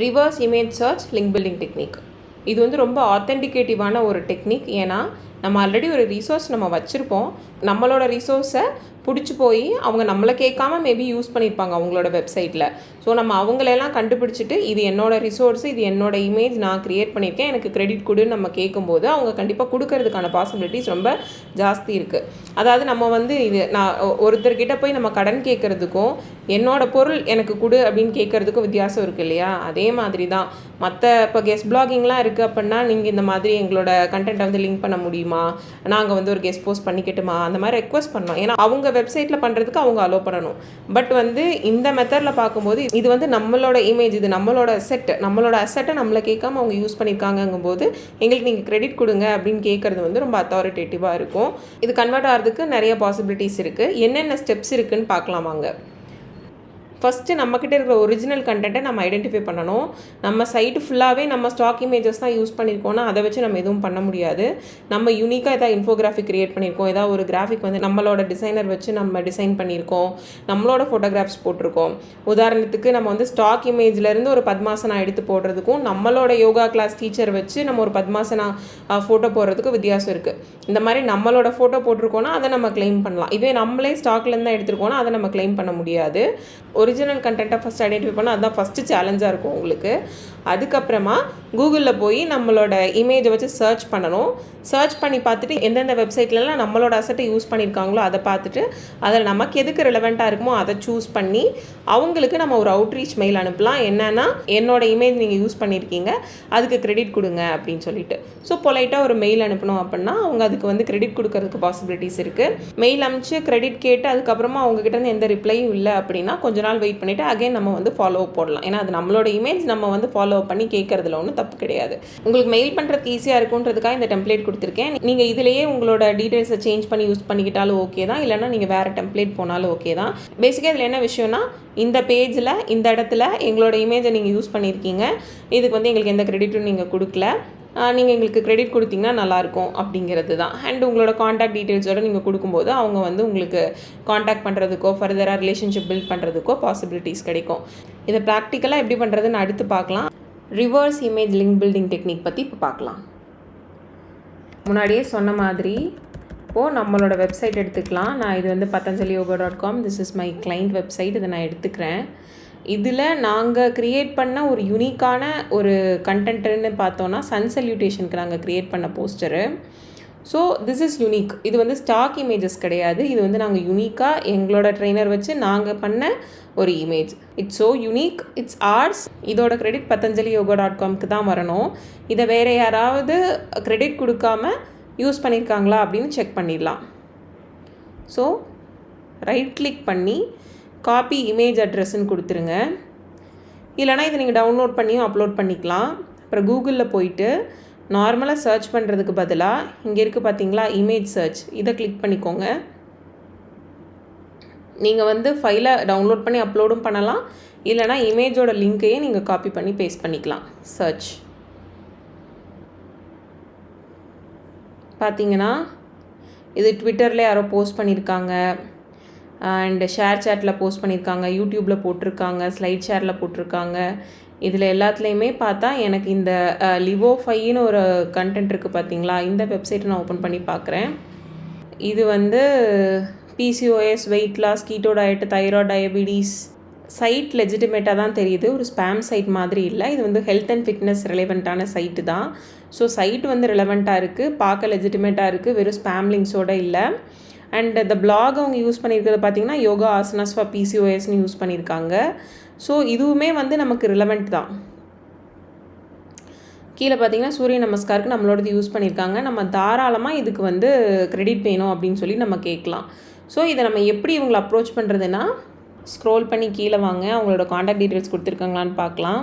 Reverse image search link building technique. இது வந்து ரொம்ப ஆத்தென்டிகேட்டிவான ஒரு டெக்னிக். ஏன்னா நம்ம ஆல்ரெடி ஒரு ரிசோர்ஸ் நம்ம வச்சுருப்போம். நம்மளோட ரிசோர்ஸை பிடிச்சி போய் அவங்க நம்மளை கேட்காம மேபி யூஸ் பண்ணியிருப்பாங்க அவங்களோட வெப்சைட்டில். ஸோ நம்ம அவங்களெல்லாம் கண்டுபிடிச்சிட்டு இது என்னோடய ரிசோர்ஸு, இது என்னோடய இமேஜ், நான் க்ரியேட் பண்ணியிருக்கேன், எனக்கு கிரெடிட் கொடுன்னு நம்ம கேட்கும்போது அவங்க கண்டிப்பாக கொடுக்கறதுக்கான பாசிபிலிட்டிஸ் ரொம்ப ஜாஸ்தி இருக்குது. அதாவது நம்ம வந்து இது நான் ஒருத்தர்கிட்ட போய் நம்ம கடன் கேட்குறதுக்கும் என்னோடய பொருள் எனக்கு கொடு அப்படின்னு கேட்குறதுக்கும் வித்தியாசம் இருக்குது இல்லையா? அதே மாதிரி தான் மற்ற இப்போ கெஸ்ட் பிளாகிங்லாம் இருக்குது அப்படின்னா நீங்கள் இந்த மாதிரி எங்களோட கண்டென்ட்டை வந்து லிங்க் பண்ண முடியுமா, நாங்கள் வந்து ஒரு கெஸ்ட் போஸ்ட் பண்ணிக்கட்டுமா, அந்த மாதிரி ரெக்வஸ்ட் பண்ணோம். ஏன்னா அவங்க வெப்சைட்டில் பண்ணுறதுக்கு அவங்க அலோவ் பண்ணணும். பட் வந்து இந்த மெத்தடில் பார்க்கும்போது இது வந்து நம்மளோட இமேஜ், இது நம்மளோட அசெட்டை நம்மளை கேட்காம அவங்க யூஸ் பண்ணியிருக்காங்கங்கும்போது எங்களுக்கு நீங்கள் கிரெடிட் கொடுங்க அப்படின்னு கேட்குறது வந்து ரொம்ப அத்தாரிட்டேட்டிவாக இருக்கும். இது கன்வெர்ட் ஆகிறதுக்கு நிறைய பாசிபிலிட்டிஸ் இருக்குது. என்னென்ன ஸ்டெப்ஸ் இருக்குதுன்னு பார்க்கலாமாங்க. ஃபஸ்ட்டு நம்மக்கிட்ட இருக்கிற ஒரிஜினல் கண்டென்ட்டை நம்ம ஐடென்டிஃபை பண்ணணும். நம்ம சைட்டு ஃபுல்லாகவே நம்ம ஸ்டாக் இமேஜஸ் தான் யூஸ் பண்ணியிருக்கோன்னா அதை வச்சு நம்ம எதுவும் பண்ண முடியாது. நம்ம யூனிக்காக எதாவது இன்ஃபோகிராஃபிக் க்ரியேட் பண்ணியிருக்கோம், ஏதாவது ஒரு கிராஃபிக் வந்து நம்மளோட டிசைனர் வச்சு நம்ம டிசைன் பண்ணியிருக்கோம், நம்மளோட ஃபோட்டோகிராஃப்ஸ் போட்டிருக்கோம். உதாரணத்துக்கு நம்ம வந்து ஸ்டாக் இமேஜ்லேருந்து ஒரு பத்மாசனா எடுத்து போடுறதுக்கும் நம்மளோட யோகா கிளாஸ் டீச்சர் வச்சு நம்ம ஒரு பத்மாசனா ஃபோட்டோ போடுறதுக்கும் வித்தியாசம் இருக்குது. இந்த மாதிரி நம்மளோட ஃபோட்டோ போட்டிருக்கோன்னா அதை நம்ம கிளைம் பண்ணலாம். இதே நம்மளே ஸ்டாக்லேருந்து தான் எடுத்துருக்கோன்னா அதை நம்ம கிளைம் பண்ண முடியாது. ஒரிஜினல் கண்டென்ட்டை ஃபஸ்ட் ஐடென்டிஃபை பண்ணால் அதுதான் ஃபஸ்ட்டு சேலஞ்சாக இருக்கும் உங்களுக்கு. அதுக்கப்புறமா கூகுளில் போய் நம்மளோட இமேஜை வச்சு சர்ச் பண்ணணும். சர்ச் பண்ணி பார்த்துட்டு எந்தெந்த வெப்சைட்லலாம் நம்மளோட அசட்டை யூஸ் பண்ணியிருக்காங்களோ அதை பார்த்துட்டு அதில் நமக்கு எதுக்கு ரிலவெண்ட்டாக இருக்குமோ அதை சூஸ் பண்ணி அவங்களுக்கு நம்ம ஒரு அவுட்ரீச் மெயில் அனுப்பலாம். என்னென்னா என்னோட இமேஜ் நீங்கள் யூஸ் பண்ணியிருக்கீங்க, அதுக்கு கிரெடிட் கொடுங்க அப்படின்னு சொல்லிட்டு. ஸோ பொலைட்டாக ஒரு மெயில் அனுப்பணும் அப்படின்னா அவங்க அதுக்கு வந்து கிரெடிட் கொடுக்கறதுக்கு பாசிபிலிட்டிஸ் இருக்குது. மெயில் அனுப்பிச்சு கிரெடிட் கேட்டு அதுக்கப்புறமா அவங்ககிட்ட எந்த ரிப்ளையும் இல்லை அப்படின்னா கொஞ்ச நாள் வெயிட் பண்ணிவிட்டு அகைன் நம்ம வந்து ஃபாலோ போடலாம். ஏன்னா அது நம்மளோட இமேஜ், நம்ம வந்து ஃபாலோ பண்ணி கேட்கறதுல ஒன்றும் தப்பு கிடையாது. உங்களுக்கு மெயில் பண்ணுறதுக்கு ஈஸியாக இருக்குன்றதுக்காக இந்த டெம்ப்ளேட் கொடுத்துருக்கேன். நீங்கள் இதிலேயே உங்களோட டீட்டெயில்ஸை சேஞ்ச் பண்ணி யூஸ் பண்ணிக்கிட்டாலும் ஓகே தான், இல்லைனா நீங்கள் வேறு டெம்ப்ளேட் போனாலும் ஓகே தான். பேசிக்காக இதில் என்ன விஷயம்னா, இந்த பேஜில் இந்த இடத்துல எங்களோட இமேஜை நீங்கள் யூஸ் பண்ணியிருக்கீங்க, இதுக்கு வந்து எங்களுக்கு எந்த கிரெடிட்டும் நீங்கள் கொடுக்கல, நீங்கள் எங்களுக்கு கிரெடிட் கொடுத்தீங்கன்னா நல்லாயிருக்கும் அப்படிங்கிறது தான். அண்ட் உங்களோட காண்டாக்ட் டீட்டெயில்ஸோடு நீங்கள் கொடுக்கும்போது அவங்க வந்து உங்களுக்கு காண்டாக்ட் பண்ணுறதுக்கோ ஃபர்தராக ரிலேஷன்ஷிப் பில்ட் பண்ணுறதுக்கோ பாசிபிலிட்டிஸ் கிடைக்கும். இதை ப்ராக்டிக்கலாக எப்படி பண்ணுறதுன்னு அடுத்து பார்க்கலாம். Reverse image link building technique பற்றி இப்போ பார்க்கலாம். முன்னாடியே சொன்ன மாதிரி இப்போது நம்மளோட வெப்சைட் எடுத்துக்கலாம். நான் இது வந்து patanjaliyoga.com, this is my client website. இதை நான் எடுத்துக்கிறேன். இதில் நாங்கள் க்ரியேட் பண்ண ஒரு யூனிக்கான ஒரு கண்டென்ட்டுன்னு பார்த்தோன்னா சன் சல்யூட்டேஷனுக்கு நாங்கள் க்ரியேட் பண்ண poster. So this is unique. இது வந்து ஸ்டாக் இமேஜஸ் கிடையாது. இது வந்து நாங்கள் யூனிக்காக எங்களோட ட்ரெயினர் வச்சு நாங்கள் பண்ண ஒரு image. It's so unique, it's arts. இதோட கிரெடிட் patanjaliyoga.comக்கு தான் வரணும். இதை வேறு யாராவது கிரெடிட் கொடுக்காம யூஸ் பண்ணியிருக்காங்களா அப்படின்னு செக் பண்ணிடலாம். ஸோ ரைட் கிளிக் பண்ணி காப்பி இமேஜ் அட்ரஸ்ன்னு கொடுத்துருங்க. இல்லைனா இதை நீங்கள் டவுன்லோட் பண்ணியும் அப்லோட் பண்ணிக்கலாம். அப்புறம் கூகுளில் போயிட்டு நார்மலாக சர்ச் பண்ணுறதுக்கு பதிலாக இங்கே இருக்குது பார்த்தீங்களா இமேஜ் சர்ச், இதை கிளிக் பண்ணிக்கோங்க. நீங்கள் வந்து ஃபைலை டவுன்லோட் பண்ணி அப்லோடும் பண்ணலாம், இல்லைனா இமேஜோட லிங்க்கையே நீங்கள் காப்பி பண்ணி பேஸ்ட் பண்ணிக்கலாம். சர்ச் பார்த்தீங்கன்னா இது ட்விட்டரில் யாரோ போஸ்ட் பண்ணியிருக்காங்க, அண்ட் ஷேர் சேட்டில் போஸ்ட் பண்ணியிருக்காங்க, யூடியூப்பில் போட்டிருக்காங்க, ஸ்லைட் ஷேரில் போட்டிருக்காங்க. இதில் எல்லாத்துலேயுமே பார்த்தா எனக்கு இந்த லிவோஃபைன்னு ஒரு கண்டென்ட் இருக்குது பார்த்தீங்களா, இந்த வெப்சைட்டை நான் ஓப்பன் பண்ணி பார்க்குறேன். இது வந்து PCOS, weight loss, keto diet, thyroid, diabetes site லெஜிட்டிமேட்டாக தான் தெரியுது. ஒரு ஸ்பேம் சைட் மாதிரி இல்லை. இது வந்து ஹெல்த் அண்ட் ஃபிட்னஸ் ரிலவெண்ட்டான சைட்டு தான். ஸோ சைட் வந்து ரிலவெண்ட்டாக இருக்குது, பார்க்க லெஜிட்டிமேட்டாக இருக்குது, வெறும் ஸ்பேம் லிங்க்ஸோடு இல்லை. அண்ட் இந்த பிளாக் அவங்க யூஸ் பண்ணியிருக்கிறது பார்த்திங்கன்னா யோகா ஆசனாஸ் ஃபார் PCOSன்னு யூஸ் பண்ணியிருக்காங்க. ஸோ இதுவுமே வந்து நமக்கு ரிலவெண்ட் தான். கீழே பார்த்தீங்கன்னா சூரிய நமஸ்காருக்கு நம்மளோடது யூஸ் பண்ணியிருக்காங்க. நம்ம தாராளமாக இதுக்கு வந்து கிரெடிட் வேணும் அப்படின்னு சொல்லி நம்ம கேட்கலாம். ஸோ இதை நம்ம எப்படி இவங்களை அப்ரோச் பண்ணுறதுன்னா, ஸ்க்ரோல் பண்ணி கீழே வாங்க, அவங்களோட காண்டாக்ட் டீட்டெயில்ஸ் கொடுத்துருக்காங்களான்னு பார்க்கலாம்.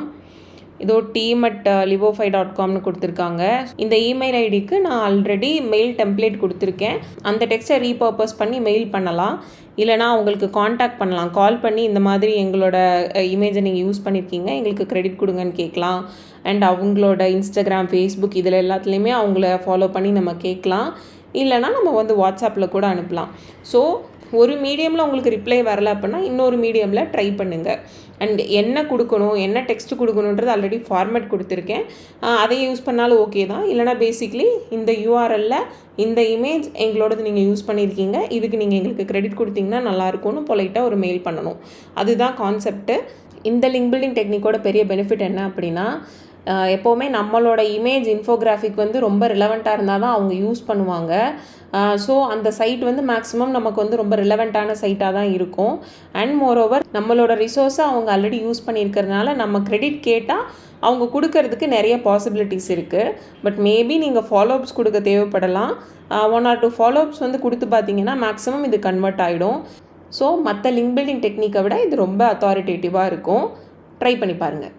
இதோ team@livofy.comனு கொடுத்துருக்காங்க. இந்த இமெயில் ஐடிக்கு நான் ஆல்ரெடி மெயில் டெம்ப்ளேட் கொடுத்துருக்கேன். அந்த டெக்ஸ்ட்டை ரீபர்பஸ் பண்ணி மெயில் பண்ணலாம், இல்லைனா அவங்களுக்கு காண்டாக்ட் பண்ணலாம். கால் பண்ணி இந்த மாதிரி எங்களோட இமேஜை நீங்கள் யூஸ் பண்ணியிருக்கீங்க, எங்களுக்கு கிரெடிட் கொடுங்கன்னு கேட்கலாம். அண்ட் அவங்களோட இன்ஸ்டாகிராம், ஃபேஸ்புக் இதில் எல்லாத்துலேயுமே அவங்கள ஃபாலோ பண்ணி நம்ம கேட்கலாம். இல்லைனா நம்ம வந்து வாட்ஸ்அப்பில் கூட அனுப்பலாம். ஸோ ஒரு மீடியமில் உங்களுக்கு ரிப்ளை வரல அப்படின்னா இன்னொரு மீடியமில் ட்ரை பண்ணுங்கள். அண்ட் என்ன கொடுக்கணும், என்ன டெக்ஸ்ட் கொடுக்கணுன்றது ஆல்ரெடி ஃபார்மேட் கொடுத்துருக்கேன். அதை யூஸ் பண்ணாலும் ஓகே தான். இல்லைனா பேசிக்லி இந்த யூஆர்எல்ல இந்த இமேஜ் எங்களோடது நீங்கள் யூஸ் பண்ணியிருக்கீங்க, இதுக்கு நீங்கள் எங்களுக்கு கிரெடிட் கொடுத்தீங்கன்னா நல்லாயிருக்கும்னு பொலைட்டாக ஒரு மெயில் பண்ணணும். அதுதான் கான்செப்ட்டு. இந்த லிங்க் பில்டிங் டெக்னிக்கோட பெரிய பெனிஃபிட் என்ன அப்படின்னா, எப்போவுமே நம்மளோட இமேஜ் இன்ஃபோகிராஃபிக் வந்து ரொம்ப ரிலவெண்ட்டாக இருந்தால் தான் அவங்க யூஸ் பண்ணுவாங்க. ஸோ அந்த சைட் வந்து மேக்ஸிமம் நமக்கு வந்து ரொம்ப ரிலவெண்ட்டான சைட்டாக தான் இருக்கும். அண்ட் மோரோவர் நம்மளோட ரிசோர்ஸை அவங்க ஆல்ரெடி யூஸ் பண்ணியிருக்கிறதுனால நம்ம கிரெடிட் கேட்டால் அவங்க கொடுக்கறதுக்கு நிறைய பாசிபிலிட்டிஸ் இருக்குது. பட் மேபி நீங்கள் ஃபாலோஅப்ஸ் கொடுக்க தேவைப்படலாம். 1 or 2 ஃபாலோஅப்ஸ் வந்து கொடுத்து பார்த்தீங்கன்னா மேக்ஸிமம் இது கன்வெர்ட் ஆகிடும். ஸோ மற்ற லிங்க் பில்டிங் டெக்னிக்கை விட இது ரொம்ப அத்தாரிட்டேட்டிவாக இருக்கும். ட்ரை பண்ணி பாருங்கள்.